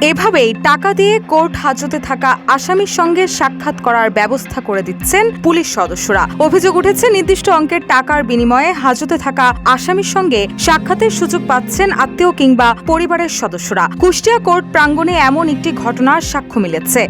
এভাবেই টাকা দিয়ে কোর্ট হাজতে থাকা আসামির সঙ্গে সাক্ষাৎ করার ব্যবস্থা করে দিচ্ছেন পুলিশ সদস্যরা। অভিযোগ উঠেছে, নির্দিষ্ট অঙ্কের টাকার বিনিময়ে হাজতে থাকা আসামির সঙ্গে সাক্ষাতের সুযোগ পাচ্ছেন আত্মীয় কিংবা পরিবারের সদস্যরা। কুষ্টিয়া কোর্ট প্রাঙ্গণে এমন একটি ঘটনার সাক্ষ্য মিলেছে।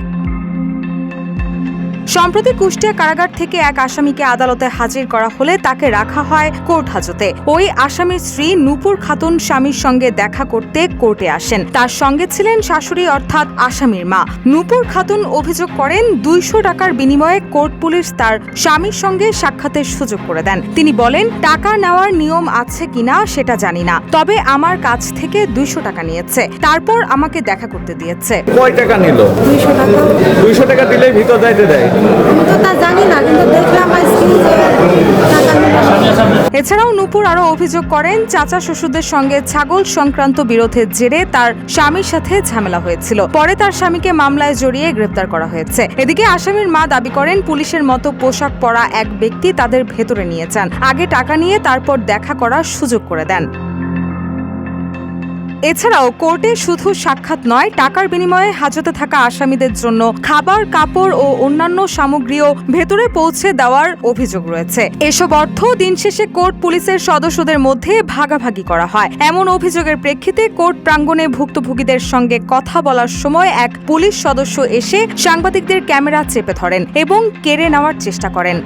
সম্প্রতি কুষ্টিয়া কারাগার থেকে এক আসামিকে আদালতে হাজির করা হলে তাকে রাখা হয় কোর্ট হাজতে। ওই আসামির স্ত্রী নূপুর খাতুন স্বামীর সঙ্গে দেখা করতে কোর্টে আসেন। তার সঙ্গে ছিলেন শাশুড়ি অর্থাৎ আসামির মা। নূপুর খাতুন অভিযোগ করেন, 200 টাকার বিনিময়ে কোর্ট পুলিশ তার স্বামীর সঙ্গে সাক্ষাতের সুযোগ করে দেন। তিনি বলেন, টাকা নেওয়ার নিয়ম আছে কিনা সেটা জানি না, তবে আমার কাছ থেকে 200 টাকা নিয়েছে, তারপর আমাকে দেখা করতে দিয়েছে। কয় টাকা নিল? 200 টাকা। 200 টাকা দিলেই ভিতর যাইতে দেয়? আমি তো তা জানি না, কিন্তু দেখলাম আজকে যে টাকা নিল। এছাড়াও নূপুর আরও অভিযোগ করেন, চাচা শ্বশুরদের সঙ্গে ছাগল সংক্রান্ত বিরোধের জেরে তার স্বামীর সাথে ঝামেলা হয়েছিল। পরে তার স্বামীকে মামলায় জড়িয়ে গ্রেপ্তার করা হয়েছে। এদিকে আসামির মা দাবি করেন, পুলিশের মতো পোশাক পরা এক ব্যক্তি তাদের ভেতরে নিয়ে যান, আগে টাকা নিয়ে তারপর দেখা করার সুযোগ করে দেন। এছাড়াও কোর্টে শুধু সাক্ষাৎ নয়, টাকার বিনিময়ে হাজতে থাকা আসামিদের জন্য খাবার, কাপড় ও অন্যান্য সামগ্রীও ভেতরে পৌঁছে দেওয়ার অভিযোগ রয়েছে। এসব অর্থ দিন শেষে কোর্ট পুলিশের সদস্যদের মধ্যে ভাগাভাগি করা হয়। এমন অভিযোগের প্রেক্ষিতে কোর্ট প্রাঙ্গণে ভুক্তভোগীদের সঙ্গে কথা বলার সময় এক পুলিশ সদস্য এসে সাংবাদিকদের ক্যামেরা চেপে ধরেন এবং কেড়ে নেওয়ার চেষ্টা করেন।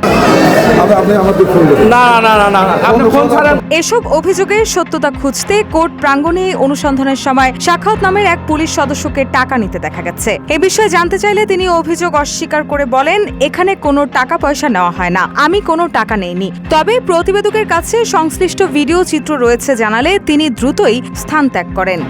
এসব অভিযোগের সত্যতা খুঁজতে কোর্ট প্রাঙ্গণে অনুসন্ধানের সময় সাখাওয়াত নামের এক পুলিশ সদস্যকে টাকা নিতে দেখা গেছে। এ বিষয়ে জানতে চাইলে তিনি অভিযোগ অস্বীকার করে বলেন, এখানে কোনো টাকা পয়সা নেওয়া হয় না, আমি কোনো টাকা নেইনি। তবে প্রতিবেদকের কাছে সংশ্লিষ্ট ভিডিও চিত্র রয়েছে জানালে তিনি দ্রুতই স্থান ত্যাগ করেন।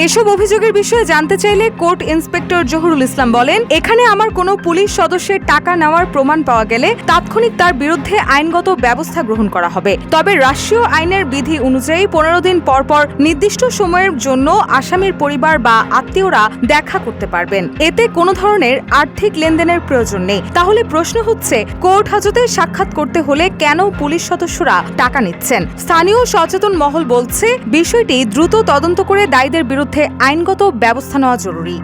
এসব অভিযোগের বিষয়ে জানতে চাইলে কোর্ট ইন্সপেক্টর জহুরুল ইসলাম বলেন, এখানে আমার কোনো পুলিশ সদস্যের টাকা নেওয়ার প্রমাণ পাওয়া গেলে তাৎক্ষণিক তার বিরুদ্ধে আইনগত ব্যবস্থা গ্রহণ করা হবে। তবে রাষ্ট্রীয় আইনের বিধি অনুযায়ী 15 দিন পরপর নির্দিষ্ট সময়ের জন্য আসামির পরিবার বা আত্মীয়রা দেখা করতে পারবেন। এতে কোনো ধরনের আর্থিক লেনদেনের প্রয়োজন নেই। তাহলে প্রশ্ন হচ্ছে, কোর্ট হাজতে সাক্ষাৎ করতে হলে কেন পুলিশ সদস্যরা টাকা নিচ্ছেন? স্থানীয় সচেতন মহল বলছে, বিষয়টি দ্রুত তদন্ত করে দায়ীদের বিরুদ্ধে আইনগত ব্যবস্থা নেওয়া জরুরি।